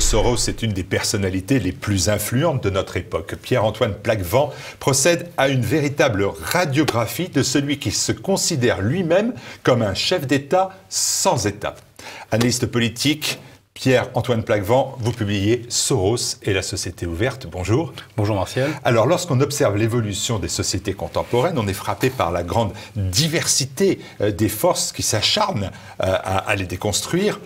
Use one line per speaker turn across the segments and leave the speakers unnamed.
Soros est une des personnalités les plus influentes de notre époque. Pierre-Antoine Plaquevent procède à une véritable radiographie de celui qui se considère lui-même comme un chef d'État sans État. Analyste politique, Pierre-Antoine Plaquevent, vous publiez Soros et la société ouverte. Bonjour.
Bonjour Martial.
Alors, lorsqu'on observe l'évolution des sociétés contemporaines, on est frappé par la grande diversité des forces qui s'acharnent à les déconstruire.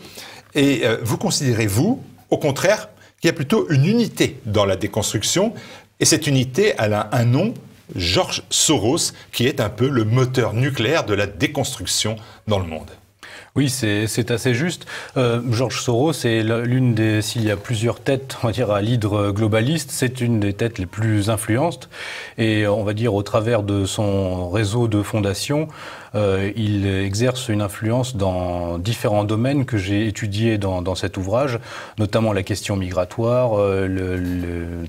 Et vous considérez, vous, au contraire, qu'il y a plutôt une unité dans la déconstruction. Et cette unité, elle a un nom, George Soros, qui est un peu le moteur nucléaire de la déconstruction dans le monde.
Oui, c'est assez juste. George Soros est l'une des, s'il y a plusieurs têtes, on va dire, à l'hydre globaliste, c'est une des têtes les plus influentes. Et on va dire, au travers de son réseau de fondations, il exerce une influence dans différents domaines que j'ai étudiés dans cet ouvrage, notamment la question migratoire,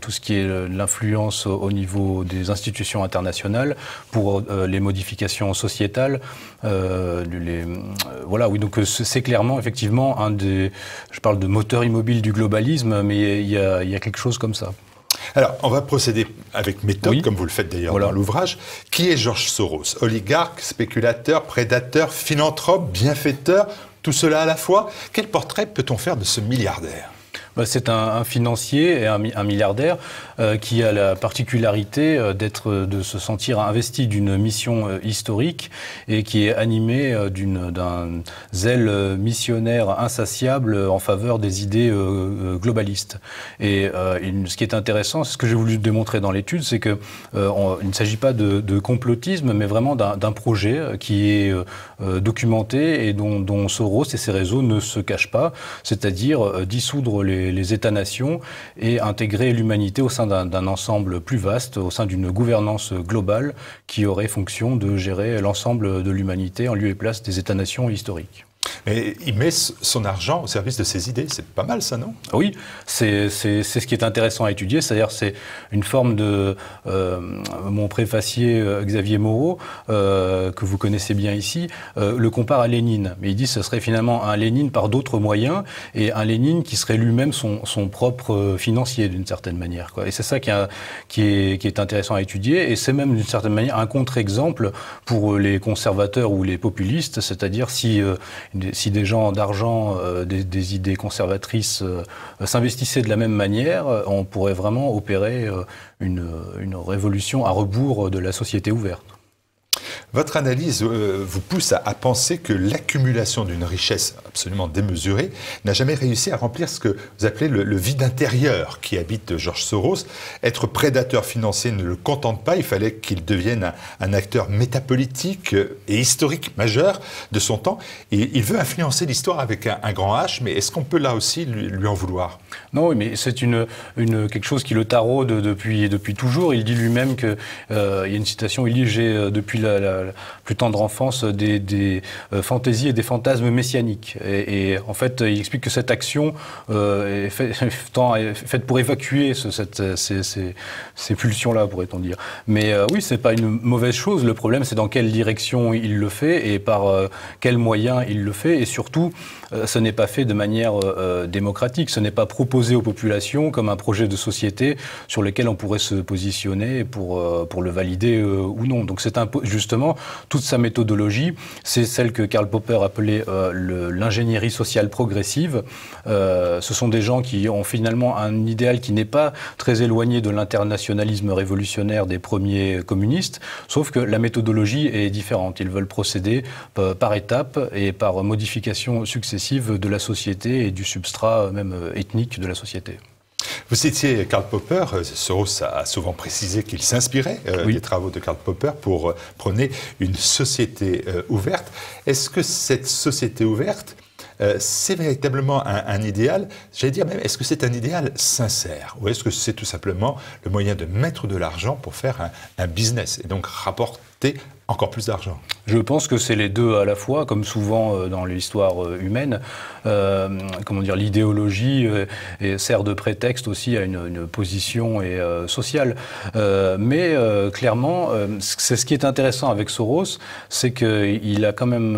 tout ce qui est l'influence au niveau des institutions internationales pour les modifications sociétales. Voilà, oui, donc c'est clairement, effectivement, je parle de moteur immobile du globalisme, mais il y a quelque chose comme ça.
Alors, on va procéder avec méthode,
oui,
comme vous le faites d'ailleurs dans l'ouvrage. Qui est George Soros? Oligarque, spéculateur, prédateur, philanthrope, bienfaiteur, tout cela à la fois? Quel portrait peut-on faire de ce milliardaire?
C'est un financier et un milliardaire qui a la particularité de se sentir investi d'une mission historique et qui est animé d'un zèle missionnaire insatiable en faveur des idées globalistes. Et ce qui est intéressant, c'est ce que j'ai voulu démontrer dans l'étude, c'est qu'il ne s'agit pas de complotisme, mais vraiment d'un projet qui est documenté et dont Soros et ses réseaux ne se cachent pas, c'est-à-dire dissoudre les États-nations et intégrer l'humanité au sein d'un ensemble plus vaste, au sein d'une gouvernance globale qui aurait fonction de gérer l'ensemble de l'humanité en lieu et place des États-nations historiques.
Mais il met son argent au service de ses idées, c'est pas mal ça, non?
Oui, c'est ce qui est intéressant à étudier, c'est-à-dire c'est une forme de... mon préfacier Xavier Moreau, que vous connaissez bien ici, le compare à Lénine. Mais il dit que ce serait finalement un Lénine par d'autres moyens, et un Lénine qui serait lui-même son propre financier d'une certaine manière, quoi. Et c'est ça qui est intéressant à étudier, et c'est même d'une certaine manière un contre-exemple pour les conservateurs ou les populistes, c'est-à-dire si des gens d'argent, des idées conservatrices s'investissaient de la même manière, on pourrait vraiment opérer une révolution à rebours de la société ouverte.
Votre analyse vous pousse à penser que l'accumulation d'une richesse absolument démesurée n'a jamais réussi à remplir ce que vous appelez le vide intérieur qui habite George Soros. Être prédateur financier ne le contente pas, il fallait qu'il devienne un acteur métapolitique et historique majeur de son temps. Et il veut influencer l'histoire avec un grand H, mais est-ce qu'on peut là aussi lui en vouloir?
Non, mais c'est quelque chose qui le taraude depuis toujours. Il dit lui-même que, il y a une citation, il dit « J'ai depuis la plus tendre enfance des fantaisies et des fantasmes messianiques ». Et en fait, il explique que cette action est faite pour évacuer ces pulsions-là, pourrait-on dire. Mais oui, c'est pas une mauvaise chose. Le problème, c'est dans quelle direction il le fait et par quels moyens il le fait. Et surtout, ce n'est pas fait de manière démocratique. Ce n'est pas proposé aux populations comme un projet de société sur lequel on pourrait se positionner pour le valider ou non. Donc c'est justement toute sa méthodologie, c'est celle que Karl Popper appelait l'ingénierie sociale progressive. Ce sont des gens qui ont finalement un idéal qui n'est pas très éloigné de l'internationalisme révolutionnaire des premiers communistes, sauf que la méthodologie est différente. Ils veulent procéder par étapes et par modifications successives de la société et du substrat même ethnique de la société.
Vous citiez Karl Popper. Soros a souvent précisé qu'il s'inspirait des travaux de Karl Popper pour prôner une société ouverte. Est-ce que cette société ouverte, c'est véritablement un idéal? J'allais dire même, est-ce que c'est un idéal sincère? Ou est-ce que c'est tout simplement le moyen de mettre de l'argent pour faire un business et donc rapporter Encore plus d'argent.
Je pense que c'est les deux à la fois, comme souvent dans l'histoire humaine. Comment dire, l'idéologie sert de prétexte aussi à une position sociale. Mais clairement, c'est ce qui est intéressant avec Soros, c'est qu'il a quand même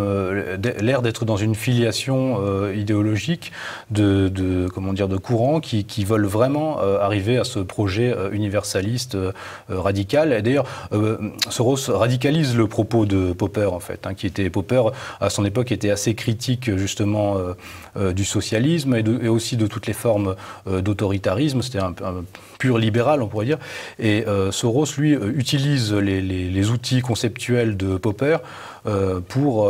l'air d'être dans une filiation idéologique comment dire, de courants qui veulent vraiment arriver à ce projet universaliste radical. Et d'ailleurs, Soros radicalise le propos de Popper, en fait, qui était Popper, à son époque, était assez critique, justement, du socialisme et aussi de toutes les formes d'autoritarisme. C'était un pur libéral, on pourrait dire. Et Soros, lui, utilise les outils conceptuels de Popper pour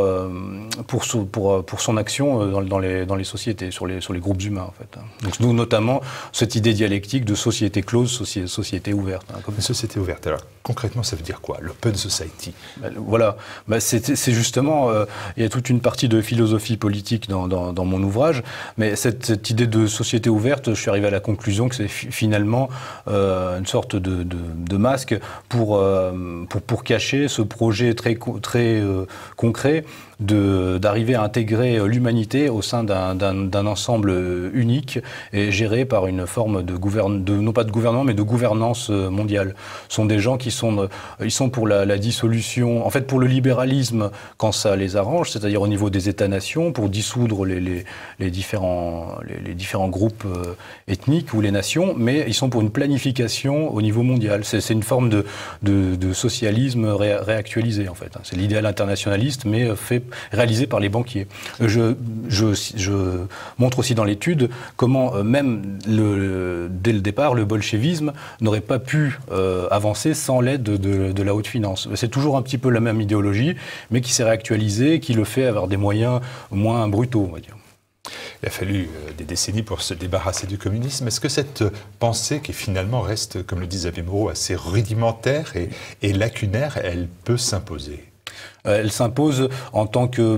son action dans les sociétés, sur les groupes humains, en fait. Donc, nous, notamment, cette idée dialectique de société close, société ouverte.
Une société ouverte, alors concrètement, ça veut dire quoi, l'open society?
Voilà, c'est justement, il y a toute une partie de philosophie politique dans mon ouvrage, mais cette idée de société ouverte, je suis arrivé à la conclusion que c'est finalement une sorte de masque pour cacher ce projet très concret d'arriver à intégrer l'humanité au sein d'un ensemble unique et géré par une forme non pas de gouvernement, mais de gouvernance mondiale. Ce sont des gens ils sont pour la dissolution, en fait pour le libéralisme quand ça les arrange, c'est-à-dire au niveau des États-nations, pour dissoudre les différents groupes ethniques ou les nations, mais ils sont pour une planification au niveau mondial. C'est une forme de socialisme réactualisé, en fait. C'est l'idéal internationaliste, mais réalisé par les banquiers. Je montre aussi dans l'étude comment même dès le départ, le bolchevisme n'aurait pas pu avancer sans l'aide de la haute finance. C'est toujours un petit peu la même idéologie, mais qui s'est réactualisée, qui le fait avoir des moyens moins brutaux, on va dire.
Il a fallu des décennies pour se débarrasser du communisme. Est-ce que cette pensée, qui finalement reste, comme le dit Xavier Moreau, assez rudimentaire et lacunaire, elle peut s'imposer ?
Elle s'impose en tant que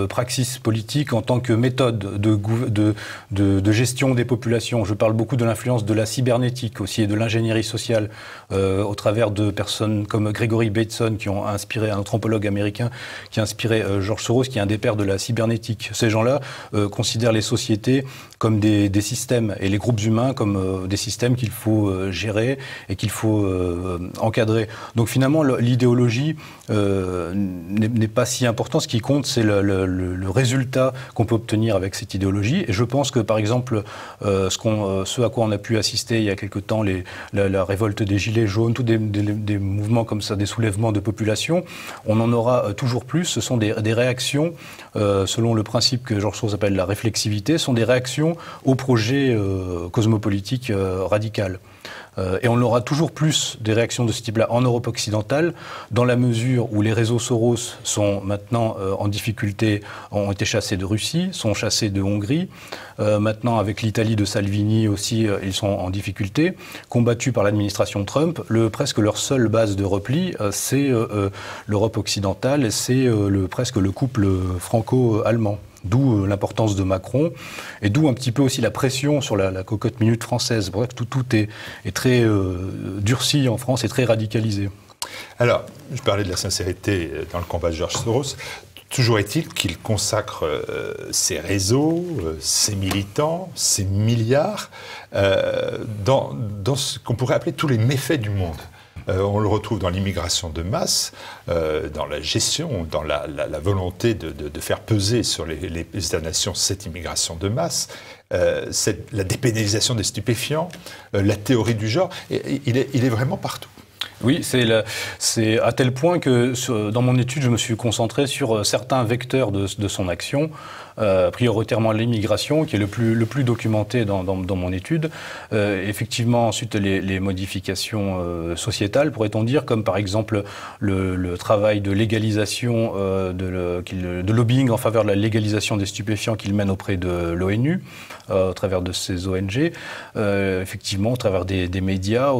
praxis politique, en tant que méthode de gestion des populations. Je parle beaucoup de l'influence de la cybernétique aussi et de l'ingénierie sociale au travers de personnes comme Gregory Bateson qui ont inspiré, un anthropologue américain qui a inspiré George Soros, qui est un des pères de la cybernétique. Ces gens-là considèrent les sociétés comme des systèmes et les groupes humains comme des systèmes qu'il faut gérer et qu'il faut encadrer. Donc finalement, l'idéologie n'est pas si important. Ce qui compte, c'est le résultat qu'on peut obtenir avec cette idéologie. Et je pense que, par exemple, ce à quoi on a pu assister il y a quelque temps, la révolte des Gilets jaunes, tous des mouvements comme ça, des soulèvements de population, on en aura toujours plus. Ce sont des réactions, selon le principe que George Soros appelle la réflexivité, sont des réactions au projet cosmopolitique radical. Et on aura toujours plus des réactions de ce type-là en Europe occidentale, dans la mesure où les réseaux Soros sont maintenant en difficulté, ont été chassés de Russie, sont chassés de Hongrie. Maintenant, avec l'Italie de Salvini aussi, ils sont en difficulté. Combattus par l'administration Trump, presque leur seule base de repli, c'est l'Europe occidentale, c'est presque le couple franco-allemand. D'où l'importance de Macron, et d'où un petit peu aussi la pression sur la cocotte minute française. C'est pour ça que tout est très durci en France et très radicalisé.
Alors, je parlais de la sincérité dans le combat de George Soros. Toujours est-il qu'il consacre ses réseaux, ses militants, ses milliards dans ce qu'on pourrait appeler tous les méfaits du monde. On le retrouve dans l'immigration de masse, dans la gestion, dans la volonté de faire peser sur les États-nations cette immigration de masse, la dépénalisation des stupéfiants, la théorie du genre. Il est vraiment partout.
Oui, c'est à tel point que dans mon étude, je me suis concentré sur certains vecteurs de son action, prioritairement l'immigration, qui est le plus documenté dans mon étude. Effectivement, ensuite, les modifications sociétales, pourrait-on dire, comme par exemple le travail de légalisation, de lobbying en faveur de la légalisation des stupéfiants qu'il mène auprès de l'ONU, au travers de ces ONG, effectivement, au travers des médias,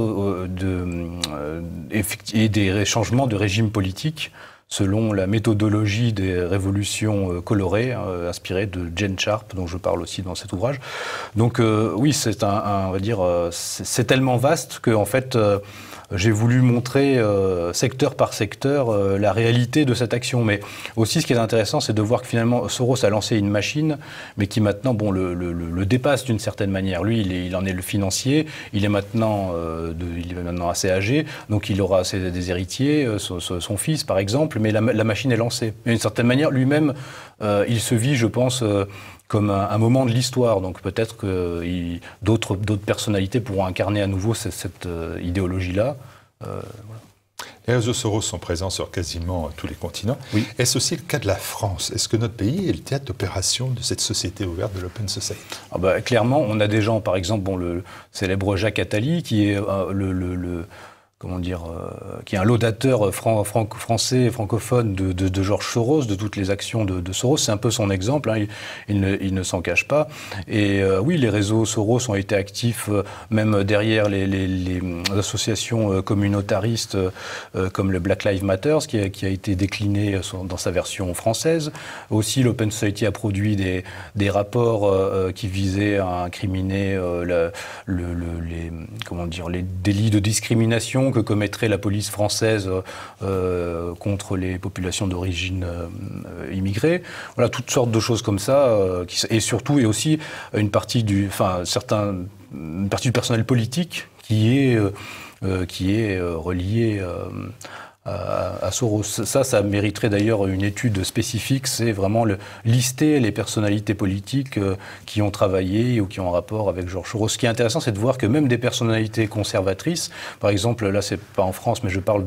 et des changements de régime politique selon la méthodologie des révolutions colorées, inspirée de Jane Sharp, dont je parle aussi dans cet ouvrage. Donc oui, c'est on va dire, c'est tellement vaste que en fait, j'ai voulu montrer secteur par secteur la réalité de cette action. Mais aussi, ce qui est intéressant, c'est de voir que finalement, Soros a lancé une machine, mais qui maintenant le dépasse d'une certaine manière. Lui, il en est le financier, il est maintenant assez âgé, donc il aura des héritiers, son fils par exemple, mais la machine est lancée. D'une certaine manière, lui-même, il se vit, je pense, comme un moment de l'histoire. Donc peut-être que d'autres personnalités pourront incarner à nouveau cette idéologie-là. Voilà.
Les réseaux Soros sont présents sur quasiment tous les continents.
Oui.
Est-ce aussi le cas de la France? Est-ce que notre pays est le théâtre d'opération de cette société ouverte de l'Open Society?
Clairement, on a des gens, par exemple, le célèbre Jacques Attali, qui est qui est un laudateur français, francophone de Georges Soros, de toutes les actions de Soros. C'est un peu son exemple, hein, il ne s'en cache pas. Et oui, les réseaux Soros ont été actifs même derrière les associations communautaristes comme le Black Lives Matter, qui a été décliné dans sa version française. Aussi, l'Open Society a produit des rapports qui visaient à incriminer les délits de discrimination que commettrait la police française contre les populations d'origine immigrée. Voilà, toutes sortes de choses comme ça. Et surtout, et aussi une partie du personnel politique qui est relié à Soros. Ça mériterait d'ailleurs une étude spécifique, c'est vraiment lister les personnalités politiques qui ont travaillé ou qui ont un rapport avec Georges Soros. Ce qui est intéressant, c'est de voir que même des personnalités conservatrices, par exemple, là c'est pas en France, mais je parle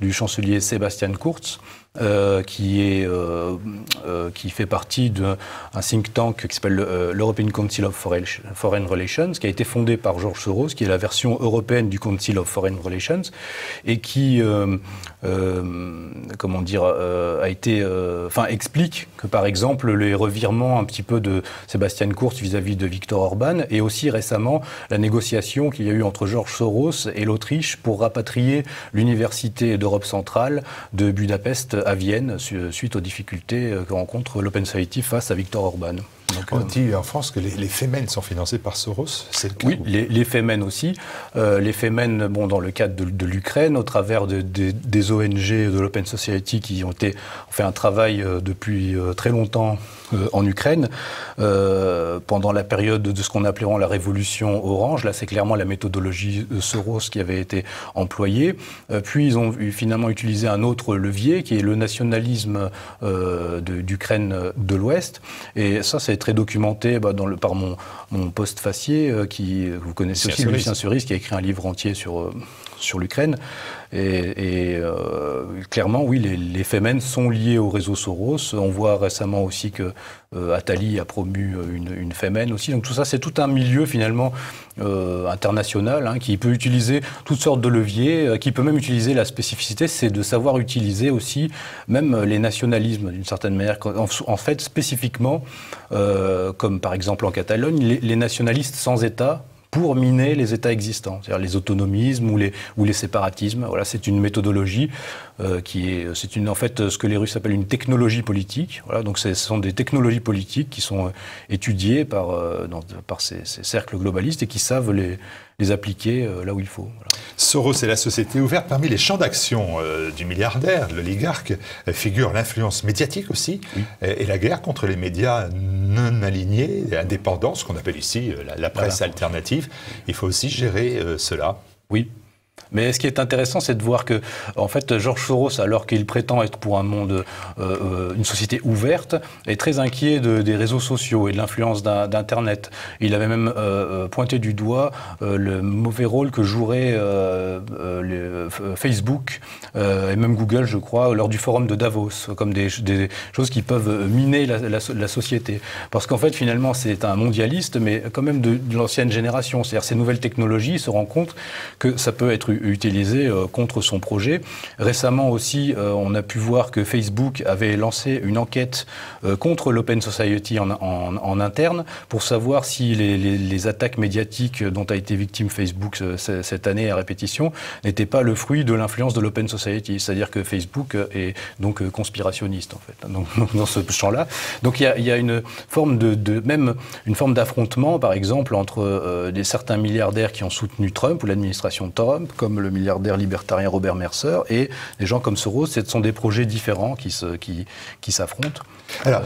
du chancelier Sebastian Kurz, qui fait partie d'un think tank qui s'appelle l'European Council of Foreign Relations, qui a été fondé par Georges Soros, qui est la version européenne du Council of Foreign Relations, et qui explique que par exemple les revirements un petit peu de Sebastian Kurz vis-à-vis de Viktor Orban, et aussi récemment la négociation qu'il y a eu entre Georges Soros et l'Autriche pour rapatrier l'université d'Europe centrale de Budapest à Vienne suite aux difficultés que rencontre l'Open Society face à Viktor Orban.
Donc, on dit en France que les Femen sont financés par Soros, c'est le cas?
Oui, les Femen aussi. Les Femen, dans le cadre de l'Ukraine, au travers des ONG de l'Open Society qui ont fait un travail depuis très longtemps en Ukraine, pendant la période de ce qu'on appelait la révolution orange. Là, c'est clairement la méthodologie de Soros qui avait été employée. Puis, ils ont finalement utilisé un autre levier, qui est le nationalisme d'Ukraine de l'Ouest. Et ça, c'est très documenté par mon postfacier, qui vous connaissez aussi, Lucien Suris, qui a écrit un livre entier sur l'Ukraine. Et clairement, oui, les Femen sont liés au réseau Soros. On voit récemment aussi que Attali a promu une Femen aussi. Donc tout ça, c'est tout un milieu finalement international, hein, qui peut utiliser toutes sortes de leviers, qui peut même utiliser la spécificité, c'est de savoir utiliser aussi même les nationalismes d'une certaine manière. En fait, spécifiquement, comme par exemple en Catalogne, les nationalistes sans État pour miner les États existants, c'est-à-dire les autonomismes ou les séparatismes. Voilà, c'est une méthodologie en fait ce que les Russes appellent une technologie politique. Voilà, donc ce sont des technologies politiques qui sont étudiées par ces cercles globalistes et qui savent les appliquer là où il faut. Voilà.
Soros et la société ouverte, parmi les champs d'action du milliardaire, l'oligarque, figure l'influence médiatique aussi, oui, et la guerre contre les médias non alignés et indépendants, ce qu'on appelle ici la presse alternative. Il faut aussi gérer cela.
Oui. Mais ce qui est intéressant, c'est de voir que, en fait, Georges Soros, alors qu'il prétend être pour un monde, une société ouverte, est très inquiet des réseaux sociaux et de l'influence d'Internet. Il avait même pointé du doigt le mauvais rôle que jouerait Facebook et même Google, je crois, lors du forum de Davos, comme des choses qui peuvent miner la société. Parce qu'en fait, finalement, c'est un mondialiste, mais quand même de l'ancienne génération. C'est-à-dire ces nouvelles technologies, il se rend compte que ça peut être utilisé contre son projet. Récemment aussi, on a pu voir que Facebook avait lancé une enquête contre l'Open Society en interne pour savoir si les attaques médiatiques dont a été victime Facebook cette année à répétition n'étaient pas le fruit de l'influence de l'Open Society. C'est-à-dire que Facebook est donc conspirationniste, en fait, donc, dans ce champ-là. Donc il y a une forme même une forme d'affrontement, par exemple, entre certains milliardaires qui ont soutenu Trump ou l'administration Trump, comme comme le milliardaire libertarien Robert Mercer, et des gens comme Soros. Ce sont des projets différents qui s'affrontent.
Alors,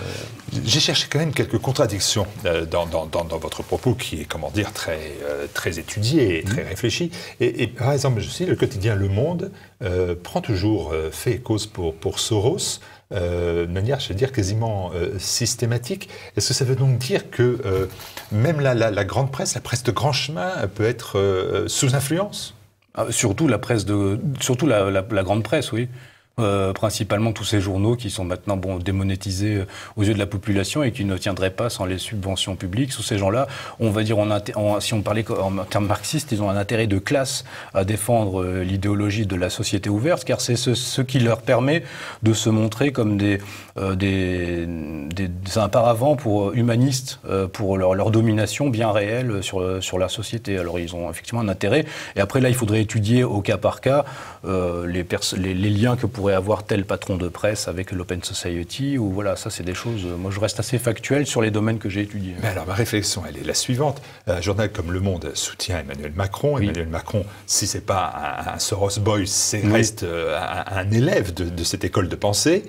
j'ai cherché quand même quelques contradictions dans votre propos, qui est, comment dire, très étudié et très réfléchi. Et par exemple, je sais, le quotidien Le Monde prend toujours fait et cause pour Soros, de manière, je vais dire, quasiment systématique. Est-ce que ça veut donc dire que même la grande presse, la presse de grand chemin, peut être sous influence?
Surtout la presse surtout la grande presse, oui. Principalement tous ces journaux qui sont maintenant démonétisés aux yeux de la population et qui ne tiendraient pas sans les subventions publiques. Tous ces gens-là, on va dire, si on parlait en termes marxistes, ils ont un intérêt de classe à défendre l'idéologie de la société ouverte, car c'est ce qui leur permet de se montrer comme un paravent humanistes pour leur domination bien réelle sur la société. Alors ils ont effectivement un intérêt. Et après là, il faudrait étudier au cas par cas les liens que pourrait avoir tel patron de presse avec l'Open Society, ou voilà, ça c'est des choses, moi je reste assez factuel sur les domaines que j'ai étudiés.
Mais alors ma réflexion, elle est la suivante. Un journal comme Le Monde soutient Emmanuel Macron. Oui. Emmanuel Macron, si c'est pas un Soros boy, reste un élève de cette école de pensée.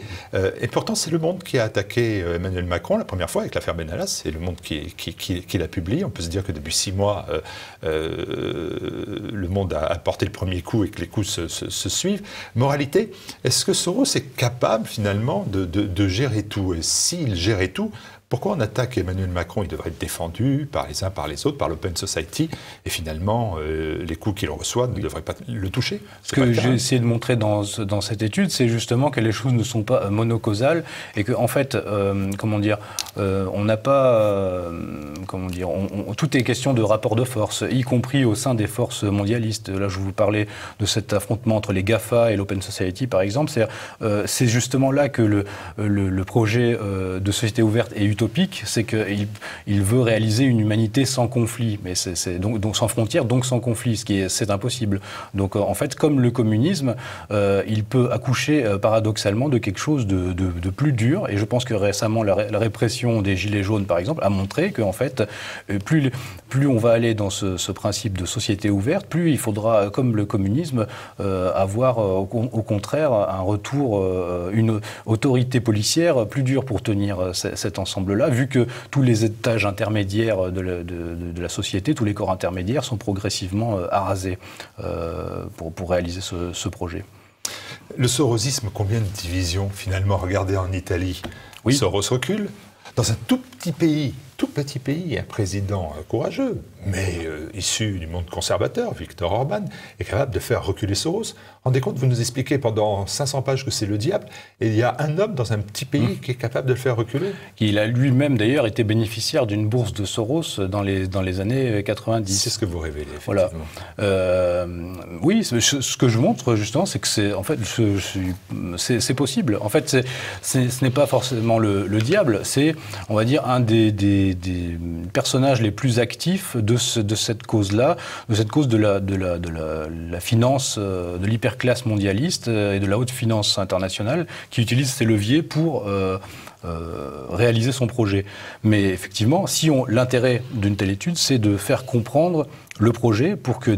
Et pourtant, c'est Le Monde qui a attaqué Emmanuel Macron la première fois avec l'affaire Benalla. C'est Le Monde qui l'a publié. On peut se dire que depuis 6 mois, Le Monde a porté le premier coup et que les coups se suivent. Moralité, est-ce que Soros est capable finalement de gérer tout? Et s'il gérait tout, pourquoi on attaque Emmanuel Macron? Il devrait être défendu par les uns, par les autres, par l'Open Society. Et finalement, les coups qu'il reçoit ne devraient pas le toucher.
Ce que j'ai essayé de montrer dans cette étude, c'est justement que les choses ne sont pas monocausales et que, en fait, on n'a pas, tout est question de rapport de force, y compris au sein des forces mondialistes. Là, je vous parlais de cet affrontement entre les GAFA et l'Open Society, par exemple. C'est justement là que le projet de société ouverte est utopique, c'est qu'il veut réaliser une humanité sans conflit, mais donc sans frontières, donc sans conflit, c'est impossible. Donc en fait, comme le communisme, il peut accoucher paradoxalement de quelque chose de plus dur, et je pense que récemment la répression des Gilets jaunes, par exemple, a montré qu'en fait, plus on va aller dans ce principe de société ouverte, plus il faudra, comme le communisme, avoir au contraire un retour, une autorité policière plus dure pour tenir cet ensemble-là, vu que tous les étages intermédiaires de la société, tous les corps intermédiaires sont progressivement arasés pour réaliser ce projet.
Le sorosisme, combien de divisions finalement? Regardez en Italie, oui. Soros recule. Dans un tout petit pays, un président courageux, mais issu du monde conservateur, Viktor Orban, est capable de faire reculer Soros. Rendez compte, vous nous expliquez pendant 500 pages que c'est le diable, et il y a un homme dans un petit pays qui est capable de le faire reculer.
Il a lui-même d'ailleurs été bénéficiaire d'une bourse de Soros dans les années 90.
C'est ce que vous révélez, effectivement.
Voilà. Oui, ce que je montre justement, c'est que c'est possible. En fait, ce n'est pas forcément le diable, c'est, on va dire, un des personnages les plus actifs de cette cause-là, de cette cause de la finance, de l'hyperclasse mondialiste et de la haute finance internationale, qui utilise ces leviers pour réaliser son projet. Mais effectivement, l'intérêt d'une telle étude, c'est de faire comprendre le projet pour que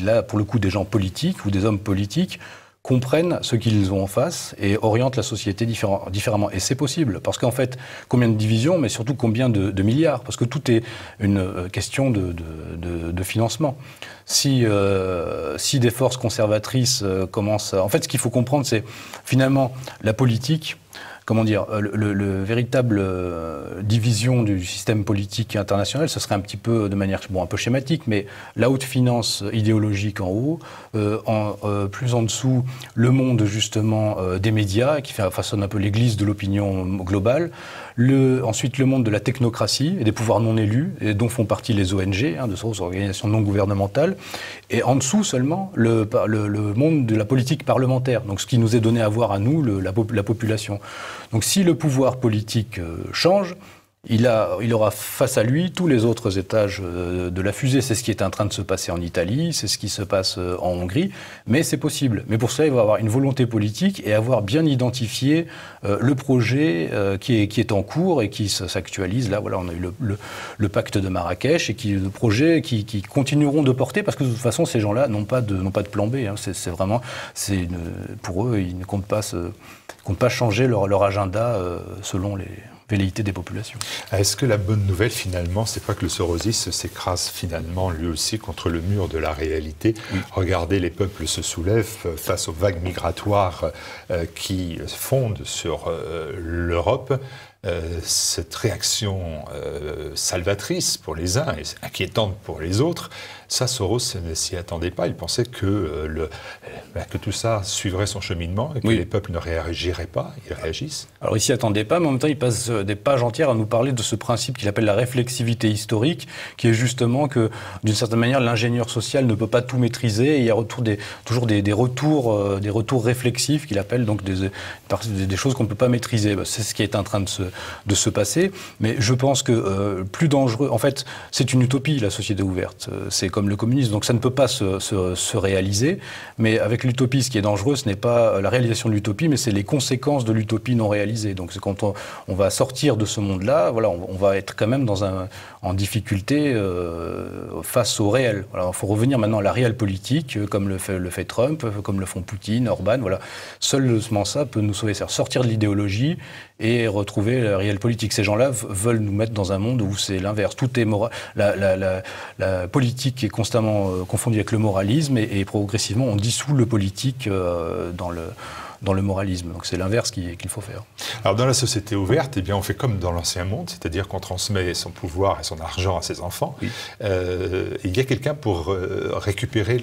là, pour le coup, des gens politiques ou des hommes politiques comprennent ce qu'ils ont en face et orientent la société différemment. Et c'est possible, parce qu'en fait, combien de divisions, mais surtout combien de milliards, parce que tout est une question de financement. Si des forces conservatrices commencent à... En fait, ce qu'il faut comprendre, c'est finalement la politique... Comment dire, le véritable division du système politique international, ce serait un petit peu, de manière un peu schématique, mais la haute finance idéologique en haut, plus en dessous, le monde justement des médias, qui façonne un peu l'église de l'opinion globale, ensuite le monde de la technocratie et des pouvoirs non élus, et dont font partie les ONG, de ces organisations non gouvernementales, et en dessous seulement le monde de la politique parlementaire, donc ce qui nous est donné à voir à nous, la population. Donc si le pouvoir politique change, Il aura face à lui tous les autres étages de la fusée. C'est ce qui est en train de se passer en Italie, c'est ce qui se passe en Hongrie, mais c'est possible. Mais pour cela, il va avoir une volonté politique et avoir bien identifié le projet qui est en cours et qui s'actualise. Là, voilà, on a eu le pacte de Marrakech et le projet qui continueront de porter, parce que de toute façon, ces gens-là n'ont pas de plan B. Hein. C'est vraiment, pour eux, ils ne comptent pas changer leur agenda selon les velléités des populations.
Est-ce que la bonne nouvelle, finalement, c'est pas que le sorosisme s'écrase finalement lui aussi contre le mur de la réalité? Oui. Regardez, les peuples se soulèvent face aux vagues migratoires qui fondent sur l'Europe. Cette réaction salvatrice pour les uns et inquiétante pour les autres, ça, Soros ne s'y attendait pas. Il pensait que tout ça suivrait son cheminement et que les peuples ne réagiraient pas, ils réagissent.
Alors, il s'y attendait pas, mais en même temps, il passe des pages entières à nous parler de ce principe qu'il appelle la réflexivité historique, qui est justement que, d'une certaine manière, l'ingénieur social ne peut pas tout maîtriser, et il y a toujours des retours réflexifs qu'il appelle donc des choses qu'on ne peut pas maîtriser. C'est ce qui est en train de se passer, mais je pense que plus dangereux, en fait, c'est une utopie, la société ouverte, c'est comme le communisme, donc ça ne peut pas se réaliser, mais avec l'utopie, ce qui est dangereux, ce n'est pas la réalisation de l'utopie, mais c'est les conséquences de l'utopie non réalisée. Donc c'est quand on va sortir de ce monde-là, voilà, on va être quand même en difficulté face au réel. Voilà, il faut revenir maintenant à la réelle politique, comme le fait Trump, comme le font Poutine, Orban, voilà. Seulement ça peut nous sauver, sortir de l'idéologie et retrouver la réelle politique. Ces gens-là veulent nous mettre dans un monde où c'est l'inverse. Tout est moral. La politique est constamment confondue avec le moralisme et progressivement on dissout le politique dans le moralisme. Donc c'est l'inverse qu'il faut faire.
Alors dans la société ouverte, eh bien, on fait comme dans l'ancien monde, c'est-à-dire qu'on transmet son pouvoir et son argent à ses enfants. Oui. Il y a quelqu'un pour récupérer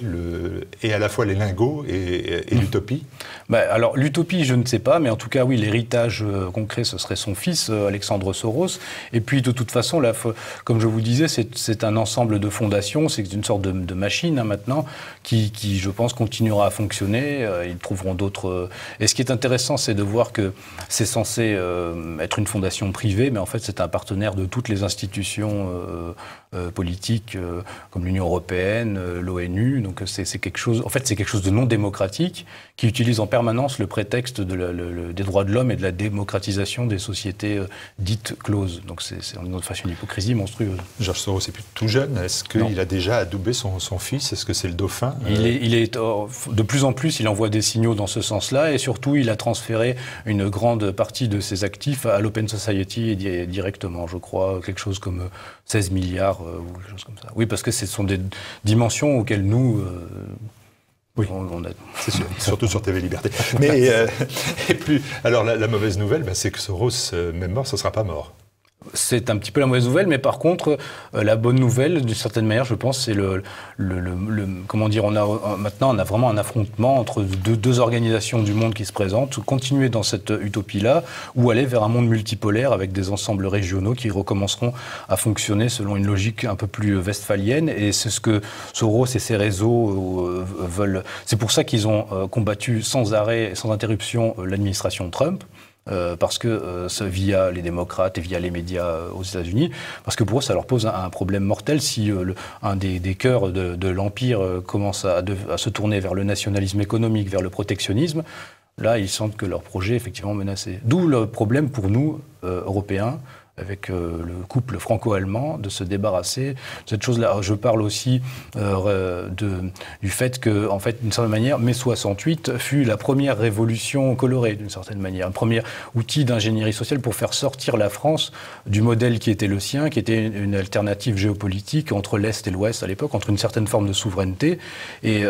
et à la fois les lingots et l'utopie?
Alors l'utopie, je ne sais pas, mais en tout cas, oui, l'héritage concret, ce serait son fils, Alexandre Soros. Et puis de toute façon, là, comme je vous disais, c'est un ensemble de fondations, c'est une sorte de machine maintenant qui, je pense, continuera à fonctionner. Ils trouveront d'autres... Et ce qui est intéressant, c'est de voir que c'est censé être une fondation privée, mais en fait, c'est un partenaire de toutes les institutions politiques, comme l'Union européenne, l'ONU. Donc, c'est quelque chose. En fait, c'est quelque chose de non démocratique qui utilise en permanence le prétexte des droits de l'homme et de la démocratisation des sociétés dites closes. Donc, c'est une autre façon d'hypocrisie monstrueuse.
Georges Soros est plus tout jeune. Est-ce qu'il a déjà adoubé son fils? Est-ce que c'est le dauphin?
Il est de plus en plus, il envoie des signaux dans ce sens-là. Et surtout, il a transféré une grande partie de ses actifs à l'Open Society directement, je crois, quelque chose comme 16 milliards ou quelque chose comme ça. Oui, parce que ce sont des dimensions auxquelles nous...
Oui, c'est sûr, surtout sur TV Liberté. Mais et plus, alors la mauvaise nouvelle, c'est que Soros, même mort, ce ne sera pas mort.
C'est un petit peu la mauvaise nouvelle, mais par contre, la bonne nouvelle, d'une certaine manière, je pense, c'est comment dire, maintenant, on a vraiment un affrontement entre deux organisations du monde qui se présentent, continuer dans cette utopie-là, ou aller vers un monde multipolaire avec des ensembles régionaux qui recommenceront à fonctionner selon une logique un peu plus westphalienne, et c'est ce que Soros et ses réseaux veulent. C'est pour ça qu'ils ont combattu sans arrêt, sans interruption, l'administration Trump. Parce que via les démocrates et via les médias aux États-Unis, parce que pour eux, ça leur pose un problème mortel si un des cœurs de l'Empire commence à se tourner vers le nationalisme économique, vers le protectionnisme. Là, ils sentent que leur projet est effectivement menacé. D'où le problème pour nous, Européens, avec le couple franco-allemand, de se débarrasser de cette chose-là. Je parle aussi du fait que, en fait, d'une certaine manière, mai 68 fut la première révolution colorée, d'une certaine manière, un premier outil d'ingénierie sociale pour faire sortir la France du modèle qui était le sien, qui était une alternative géopolitique entre l'Est et l'Ouest à l'époque, entre une certaine forme de souveraineté, et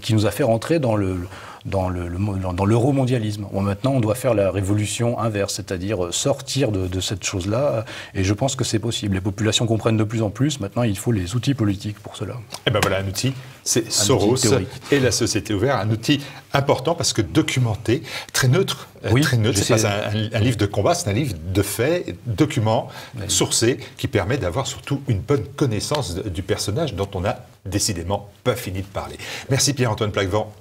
qui nous a fait rentrer dans l'euromondialisme. Bon, maintenant, on doit faire la révolution inverse, c'est-à-dire sortir de cette chose-là, et je pense que c'est possible. Les populations comprennent de plus en plus, maintenant il faut les outils politiques pour cela.
Et bien voilà un outil, c'est Soros et la société ouverte, un outil important parce que documenté, très neutre, très neutre, c'est pas un livre de combat, c'est un livre de faits, documents, sourcés, qui permet d'avoir surtout une bonne connaissance du personnage dont on n'a décidément pas fini de parler. Merci Pierre-Antoine Plaquevent.